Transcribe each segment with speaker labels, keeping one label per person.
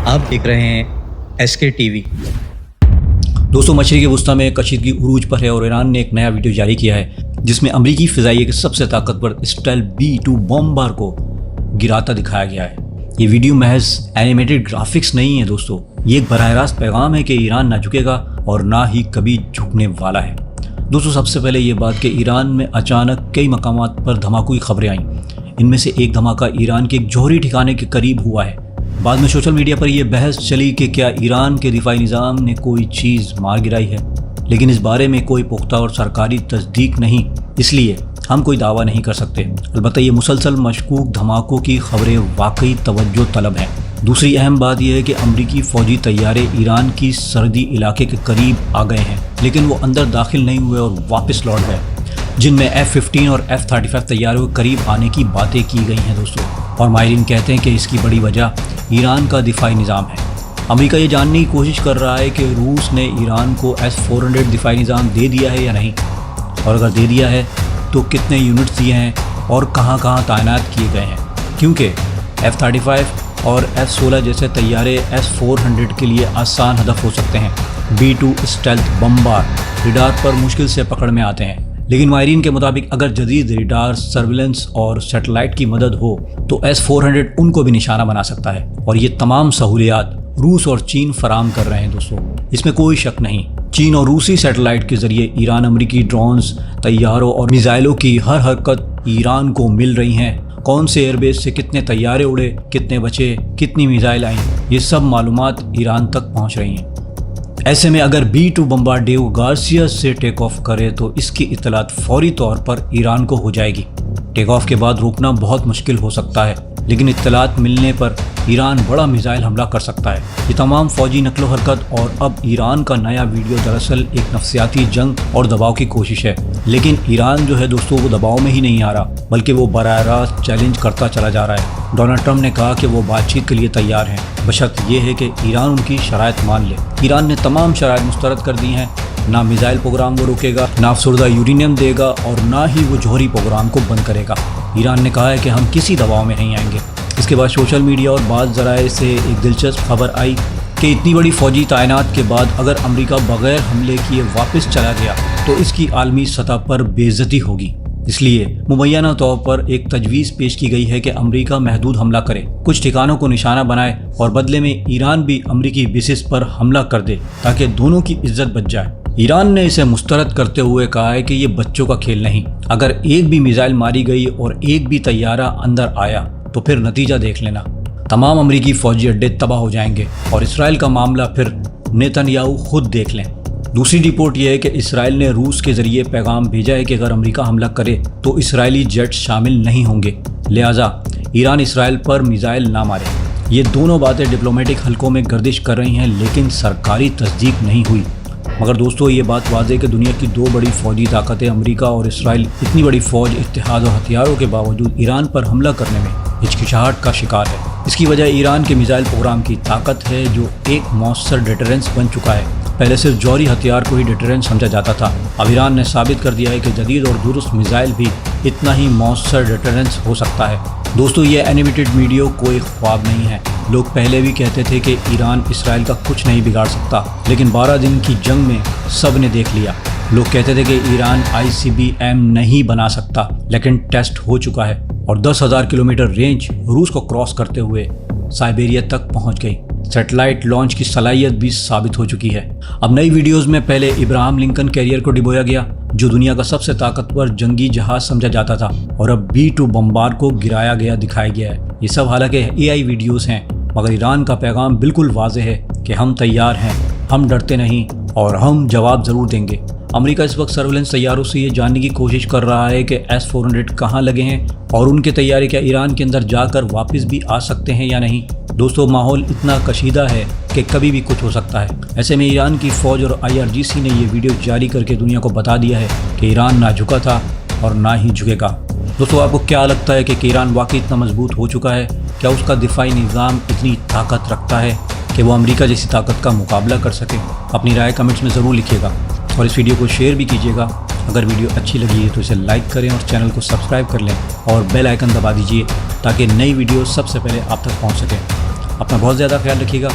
Speaker 1: آپ دیکھ رہے ہیں SK TV۔
Speaker 2: دوستوں، مشرقی وسطی میں کشیدگی عروج پر ہے اور ایران نے ایک نیا ویڈیو جاری کیا ہے جس میں امریکی فضائیہ کے سب سے طاقتور اسٹیلتھ B-2 بمبار کو گراتا دکھایا گیا ہے۔ یہ ویڈیو محض اینیمیٹڈ گرافکس نہیں ہے دوستوں، یہ ایک براہ راست پیغام ہے کہ ایران نہ جھکے گا اور نہ ہی کبھی جھکنے والا ہے۔ دوستوں، سب سے پہلے یہ بات کہ ایران میں اچانک کئی مقامات پر دھماکوں کی خبریں آئیں۔ ان میں سے ایک دھماکہ ایران کے ایک جوہری ٹھکانے کے قریب ہوا ہے۔ بعد میں سوشل میڈیا پر یہ بحث چلی کہ کیا ایران کے دفاعی نظام نے کوئی چیز مار گرائی ہے، لیکن اس بارے میں کوئی پختہ اور سرکاری تصدیق نہیں، اس لیے ہم کوئی دعویٰ نہیں کر سکتے۔ البتہ یہ مسلسل مشکوک دھماکوں کی خبریں واقعی توجہ طلب ہیں۔ دوسری اہم بات یہ ہے کہ امریکی فوجی طیارے ایران کی سرحدی علاقے کے قریب آ گئے ہیں، لیکن وہ اندر داخل نہیں ہوئے اور واپس لوٹ گئے، جن میں F-15 اور F-35 طیاروں کے قریب آنے کی باتیں کی گئی ہیں دوستوں۔ اور ماہرین کہتے ہیں کہ اس کی بڑی وجہ ایران کا دفاعی نظام ہے۔ امریکہ یہ جاننے کی کوشش کر رہا ہے کہ روس نے ایران کو S-400 دفاعی نظام دے دیا ہے یا نہیں، اور اگر دے دیا ہے تو کتنے یونٹس دیے ہیں اور کہاں کہاں تعینات کیے گئے ہیں، کیونکہ F-35 اور F-16 جیسے طیارے S-400 کے لیے آسان ہدف ہو سکتے ہیں۔ B-2 اسٹیلتھ بمبار ریڈار پر مشکل سے پکڑ میں آتے ہیں، لیکن ماہرین کے مطابق اگر جدید ریڈار سرویلنس اور سیٹلائٹ کی مدد ہو تو S-400 ان کو بھی نشانہ بنا سکتا ہے، اور یہ تمام سہولیات روس اور چین فراہم کر رہے ہیں دوستوں، اس میں کوئی شک نہیں۔ چین اور روسی سیٹلائٹ کے ذریعے ایران امریکی ڈرونز، طیاروں اور میزائلوں کی ہر حرکت ایران کو مل رہی ہیں۔ کون سے ایئر بیس سے کتنے طیارے اڑے، کتنے بچے، کتنی میزائل آئیں، یہ سب معلومات ایران تک پہنچ رہی ہیں۔ ایسے میں اگر B-2 بمبار ڈیو گارسیا سے ٹیک آف کرے تو اس کی اطلاعات فوری طور پر ایران کو ہو جائے گی۔ ٹیک آف کے بعد روکنا بہت مشکل ہو سکتا ہے، لیکن اطلاعات ملنے پر ایران بڑا میزائل حملہ کر سکتا ہے۔ یہ تمام فوجی نقل و حرکت اور اب ایران کا نیا ویڈیو دراصل ایک نفسیاتی جنگ اور دباؤ کی کوشش ہے، لیکن ایران جو ہے دوستوں وہ دباؤ میں ہی نہیں آ رہا، بلکہ وہ براہ راست چیلنج کرتا چلا جا رہا ہے۔ ڈونلڈ ٹرمپ نے کہا کہ وہ بات چیت کے لیے تیار ہیں، بشرط یہ ہے کہ ایران ان کی شرائط مان لے۔ ایران نے تمام شرائط مسترد کر دی ہیں، نہ میزائل پروگرام وہ روکے گا، نہ افسردہ یورینیم دے گا، اور نہ ہی وہ جوہری پروگرام کو بند کرے گا۔ ایران نے کہا ہے کہ ہم کسی دباؤ میں نہیں آئیں گے۔ اس کے بعد سوشل میڈیا اور بعض ذرائع سے ایک دلچسپ خبر آئی کہ اتنی بڑی فوجی تعینات کے بعد اگر امریکہ بغیر حملے کیے واپس چلا گیا تو اس کی عالمی سطح پر بے عزتی ہوگی۔ اس لیے مبینہ طور پر ایک تجویز پیش کی گئی ہے کہ امریکہ محدود حملہ کرے، کچھ ٹھکانوں کو نشانہ بنائے اور بدلے میں ایران بھی امریکی بیسز پر حملہ کر دے تاکہ دونوں کی عزت بچ جائے۔ ایران نے اسے مسترد کرتے ہوئے کہا ہے کہ یہ بچوں کا کھیل نہیں، اگر ایک بھی میزائل ماری گئی اور ایک بھی طیارہ اندر آیا تو پھر نتیجہ دیکھ لینا، تمام امریکی فوجی اڈے تباہ ہو جائیں گے اور اسرائیل کا معاملہ پھر نیتن یاہو خود دیکھ لیں۔ دوسری رپورٹ یہ ہے کہ اسرائیل نے روس کے ذریعے پیغام بھیجا ہے کہ اگر امریکہ حملہ کرے تو اسرائیلی جیٹ شامل نہیں ہوں گے، لہٰذا ایران اسرائیل پر میزائل نہ مارے۔ یہ دونوں باتیں ڈپلومیٹک حلقوں میں گردش کر رہی ہیں، لیکن سرکاری تصدیق نہیں ہوئی۔ مگر دوستوں، یہ بات واضح ہے کہ دنیا کی دو بڑی فوجی طاقتیں امریکہ اور اسرائیل اتنی بڑی فوج، اتحاد اور ہتھیاروں کے باوجود ایران پر حملہ کرنے میں ہچکچاہٹ کا شکار ہے۔ اس کی وجہ ایران کے میزائل پروگرام کی طاقت ہے، جو ایک مؤثر ڈیٹرنس بن چکا ہے۔ پہلے صرف جوہری ہتھیار کو ہی ڈیٹرنس سمجھا جاتا تھا، اب ایران نے ثابت کر دیا ہے کہ جدید اور درست میزائل بھی اتنا ہی مؤثر ڈیٹرنس ہو سکتا ہے۔ دوستو، یہ اینیمیٹڈ ویڈیو کوئی خواب نہیں ہے۔ لوگ پہلے بھی کہتے تھے کہ ایران اسرائیل کا کچھ نہیں بگاڑ سکتا، لیکن 12 دن کی جنگ میں سب نے دیکھ لیا۔ لوگ کہتے تھے کہ ایران ICBM نہیں بنا سکتا، لیکن ٹیسٹ ہو چکا ہے اور 10,000 کلومیٹر رینج روس کو کراس کرتے ہوئے سائبیریا تک پہنچ گئی۔ سیٹلائٹ لانچ کی صلاحیت بھی ثابت ہو چکی ہے۔ اب نئی ویڈیوز میں پہلے ابراہم لنکن کیریئر کو ڈبویا گیا، جو دنیا کا سب سے طاقتور جنگی جہاز سمجھا جاتا تھا، اور اب B-2 بمبار کو گرایا گیا دکھایا گیا ہے۔ یہ سب حالانکہ AI ویڈیوز ہیں، مگر ایران کا پیغام بالکل واضح ہے کہ ہم تیار ہیں، ہم ڈرتے نہیں اور ہم جواب ضرور دیں گے۔ امریکہ اس وقت سرویلنس طیاروں سے یہ جاننے کی کوشش کر رہا ہے کہ S-400 کہاں لگے ہیں اور ان کے طیارے کیا ایران کے اندر جا کر واپس بھی آ سکتے ہیں یا نہیں۔ دوستو، ماحول اتنا کشیدہ ہے کہ کبھی بھی کچھ ہو سکتا ہے۔ ایسے میں ایران کی فوج اور IRGC نے یہ ویڈیو جاری کر کے دنیا کو بتا دیا ہے کہ ایران نہ جھکا تھا اور نہ ہی جھکے گا۔ دوستو، آپ کو کیا لگتا ہے کہ ایران واقعی اتنا مضبوط ہو چکا ہے؟ کیا اس کا دفاعی نظام اتنی طاقت رکھتا ہے کہ وہ امریکہ جیسی طاقت کا مقابلہ کر سکے؟ اپنی رائے کمنٹس میں ضرور لکھیے گا اور اس ویڈیو کو شیئر بھی کیجیے گا۔ اگر ویڈیو اچھی لگی ہے تو اسے لائک کریں اور چینل کو سبسکرائب کر لیں اور بیل آئیکن دبا دیجیے تاکہ نئی ویڈیو سب سے پہلے آپ تک پہنچ سکے۔ اپنا بہت زیادہ خیال رکھیے گا.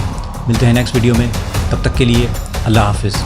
Speaker 2: ملتے ہیں نیکسٹ ویڈیو میں. تب تک کے لیے اللہ حافظ.